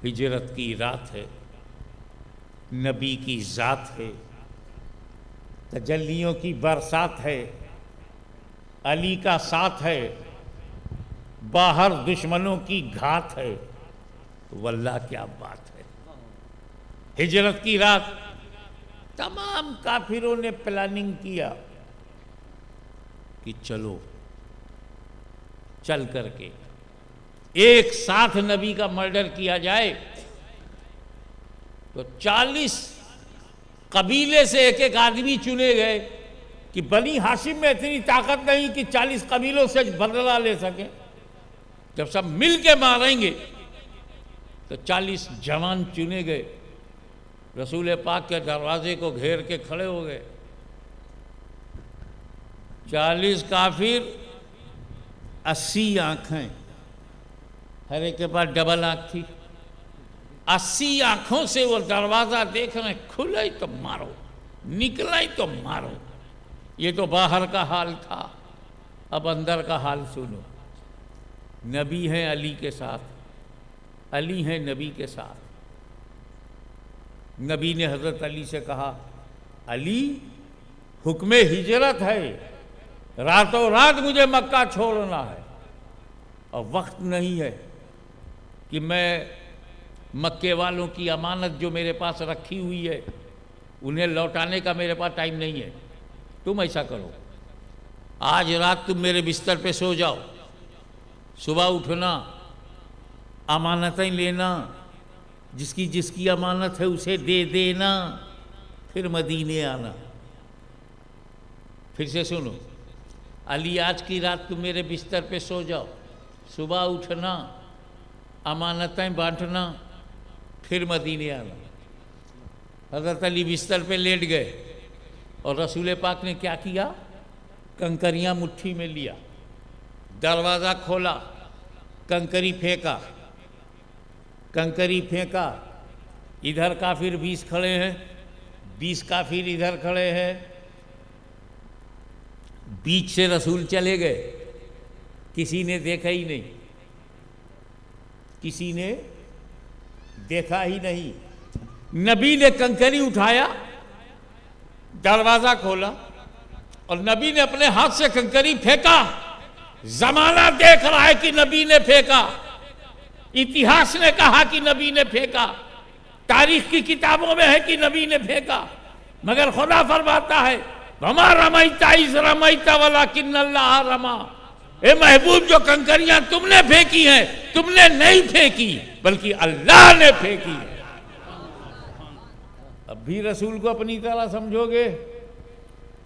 ہجرت کی رات ہے، نبی کی ذات ہے، تجلیوں کی برسات ہے، علی کا ساتھ ہے، باہر دشمنوں کی گھات ہے، واللہ کیا بات ہے۔ ہجرت کی رات تمام کافروں نے پلاننگ کیا کہ چلو چل کر کے ایک ساتھ نبی کا مرڈر کیا جائے، تو 40 قبیلے سے ایک ایک آدمی چنے گئے کہ بنی ہاشم میں اتنی طاقت نہیں کہ 40 قبیلوں سے بدلہ لے سکیں، جب سب مل کے ماریں گے تو 40 جوان چنے گئے، رسول پاک کے دروازے کو گھیر کے کھڑے ہو گئے۔ 40 کافر، 80 آنکھیں، ہر ایک کے پاس ڈبل آنکھ تھی، 80 آنکھوں سے وہ دروازہ دیکھ رہے ہیں، کھلا ہی تو مارو، نکلا ہی تو مارو۔ یہ تو باہر کا حال تھا، اب اندر کا حال سنو۔ نبی ہیں علی کے ساتھ، علی ہیں نبی کے ساتھ۔ نبی نے حضرت علی سے کہا، علی حکم ہجرت ہے، راتوں رات مجھے مکہ چھوڑنا ہے، اور وقت نہیں ہے کہ میں مکے والوں کی امانت جو میرے پاس رکھی ہوئی ہے انہیں لوٹانے کا میرے پاس ٹائم نہیں ہے۔ تم ایسا کرو، آج رات تم میرے بستر پہ سو جاؤ، صبح اٹھنا، امانتیں لینا، جس کی امانت ہے اسے دے دینا، پھر مدینے آنا۔ پھر سے سنو، علی آج کی رات تم میرے بستر پہ سو جاؤ، صبح اٹھنا، امانتیں بانٹنا، پھر مدینے آنا۔ حضرت علی بستر پہ لیٹ گئے، اور رسول پاک نے کیا کیا؟ کنکریاں مٹھی میں لیا، دروازہ کھولا، کنکری پھینکا، کنکری پھینکا، ادھر کافر 20 کھڑے ہیں، 20 کافر ادھر کھڑے ہیں، بیچ سے رسول چلے گئے، کسی نے دیکھا ہی نہیں، کسی نے دیکھا ہی نہیں۔ نبی نے کنکری اٹھایا، دروازہ کھولا، اور نبی نے اپنے ہاتھ سے کنکری پھینکا۔ زمانہ دیکھ رہا ہے کہ نبی نے پھینکا، اتہاس نے کہا کہ نبی نے پھینکا، تاریخ کی کتابوں میں ہے کہ نبی نے پھینکا، مگر خدا فرماتا ہے وَمَا رَمَيْتَ إِذْ رَمَيْتَ وَلَكِنَّ اللَّهَ رَمَى۔ اے محبوب، جو کنکریاں تم نے پھینکی ہیں تم نے نہیں پھینکی بلکہ اللہ نے پھینکی۔ اب بھی رسول کو اپنی طرح سمجھو گے؟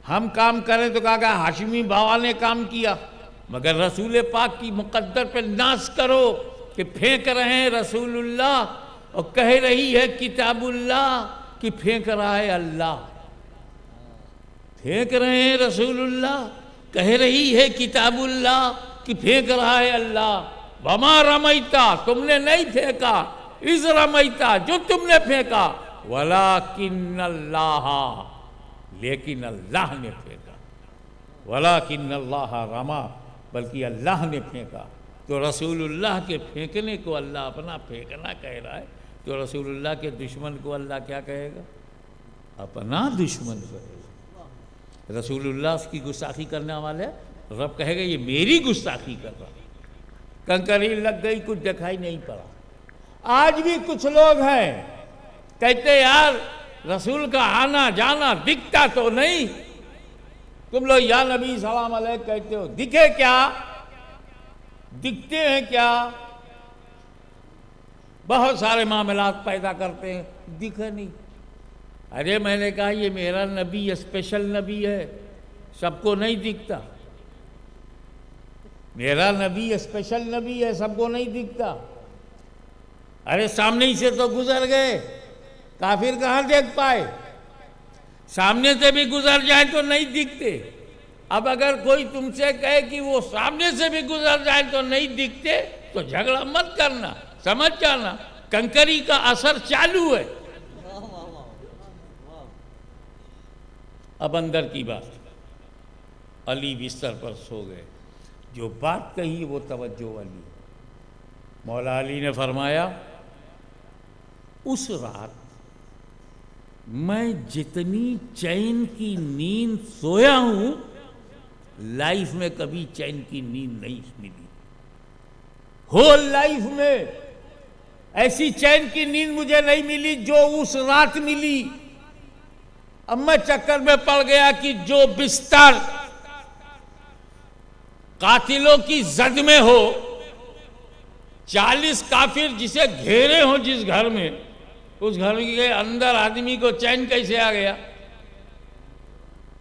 ہم کام کریں تو کہا کہ ہاشمی باوا نے کام کیا، مگر رسول پاک کی مقدر پہ ناز کرو کہ پھینک رہے ہیں رسول اللہ، اور کہہ رہی ہے کتاب اللہ کہ پھینک رہا ہے اللہ، پھینک رہے ہیں رسول اللہ، کہہ رہی ہے کتاب اللہ کہ پھینک رہا ہے اللہ۔ وما رمیتا، تم نے نہیں پھینکا، اذ رمیتا، جو تم نے پھینکا، ولیکن اللہ، لیکن اللہ نے پھینکا، ولیکن اللہ رما، بلکہ اللہ نے پھینکا۔ تو رسول اللہ کے پھینکنے کو اللہ اپنا پھینکنا کہہ رہا ہے، تو رسول اللہ کے دشمن کو اللہ کیا کہے گا؟ اپنا دشمن کہے گا۔ رسول اللہ اس کی گستاخی کرنے والے، رب کہے گا یہ میری گستاخی کر رہا۔ کنکری لگ گئی، کچھ دکھائی نہیں پڑا۔ آج بھی کچھ لوگ ہیں کہتے یار رسول کا آنا جانا دکھتا تو نہیں، تم لوگ یا نبی سلام علیہ کہتے ہو، دکھے کیا؟ دکھتے ہیں کیا؟ بہت سارے معاملات پیدا کرتے ہیں، دکھے نہیں۔ ارے میں نے کہا یہ میرا نبی اسپیشل نبی ہے، سب کو نہیں دکھتا، میرا نبی اسپیشل نبی ہے، سب کو نہیں دکھتا۔ ارے سامنے ہی سے تو گزر گئے، کافر کہاں دیکھ پائے؟ سامنے سے بھی گزر جائے تو نہیں دکھتے۔ اب اگر کوئی تم سے کہے کہ وہ سامنے سے بھی گزر جائے تو نہیں دکھتے تو جھگڑا مت کرنا، سمجھ جانا کنکری کا اثر چالو ہے۔ اب اندر کی بات، علی بستر پر سو گئے، جو بات کہی وہ توجہ والی۔ مولا علی نے فرمایا اس رات میں جتنی چین کی نیند سویا ہوں لائف میں کبھی چین کی نیند نہیں ملی. ہول لائف میں ایسی چین کی نیند مجھے نہیں ملی جو اس رات ملی. اب میں چکر میں پڑ گیا کہ جو بستر قاتلوں کی زد میں ہو, 40 کافر جسے گھیرے ہوں جس گھر میں, اس گھر کے اندر آدمی کو چین کیسے آ گیا؟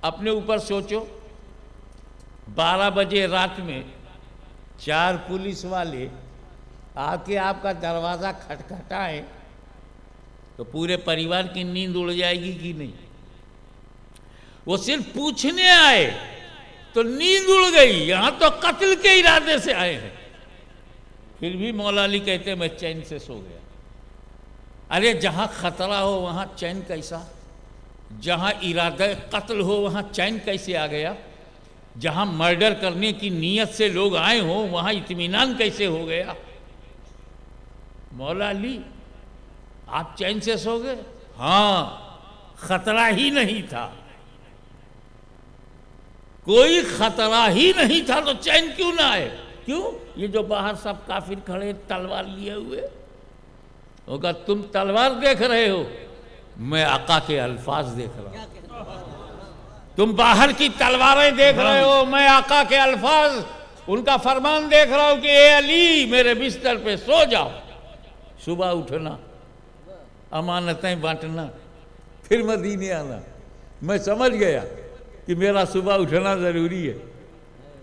اپنے اوپر سوچو. 12 بجے رات میں 4 پولیس والے آ کے آپ کا دروازہ کھٹکھٹائیں تو پورے پریوار کی نیند اڑ جائے گی کہ نہیں؟ وہ صرف پوچھنے آئے تو نیند اڑ گئی, یہاں تو قتل کے ارادے سے آئے ہیں. پھر بھی مولا علی کہتے ہیں میں چین سے سو گیا. ارے جہاں خطرہ ہو وہاں چین کیسا؟ جہاں ارادہ قتل ہو وہاں چین کیسے آ گیا؟ جہاں مرڈر کرنے کی نیت سے لوگ آئے ہوں وہاں اطمینان کیسے ہو گیا؟ مولا علی آپ چین سے سو گئے؟ ہاں, خطرہ ہی نہیں تھا, کوئی خطرہ ہی نہیں تھا تو چین کیوں نہ آئے؟ کیوں؟ یہ جو باہر سب کافر کھڑے تلوار لیے ہوئے, ہوگا تم تلوار دیکھ رہے ہو, میں آقا کے الفاظ دیکھ رہا ہوں. تم باہر کی تلواریں دیکھ رہے ہو, میں آقا کے الفاظ, ان کا فرمان دیکھ رہا ہوں کہ اے علی میرے بستر پہ سو جاؤ, صبح اٹھنا, امانتیں بانٹنا, پھر مدینے آنا. میں سمجھ گیا کہ میرا صبح اٹھنا ضروری ہے,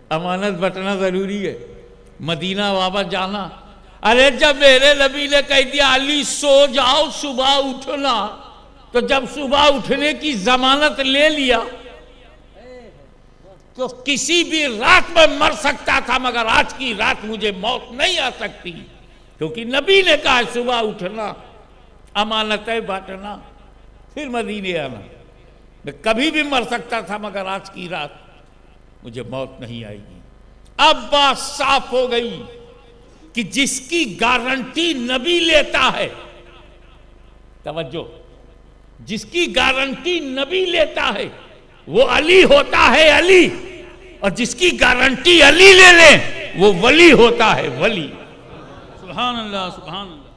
امانت بانٹنا ضروری ہے, مدینہ واپس جانا. ارے جب میرے نبی نے کہہ دیا علی سو جاؤ صبح اٹھنا, تو جب صبح اٹھنے کی ضمانت لے لیا تو کسی بھی رات میں مر سکتا تھا, مگر آج کی رات مجھے موت نہیں آ سکتی, کیونکہ نبی نے کہا صبح اٹھنا, امانتیں بانٹنا, پھر مدینے آنا. میں کبھی بھی مر سکتا تھا مگر آج کی رات مجھے موت نہیں آئے گی. اب بات صاف ہو گئی کہ جس کی گارنٹی نبی لیتا ہے, توجہ, جس کی گارنٹی نبی لیتا ہے وہ علی ہوتا ہے, علی, اور جس کی گارنٹی علی لے لیں وہ ولی ہوتا ہے, ولی. سبحان اللہ, سبحان اللہ.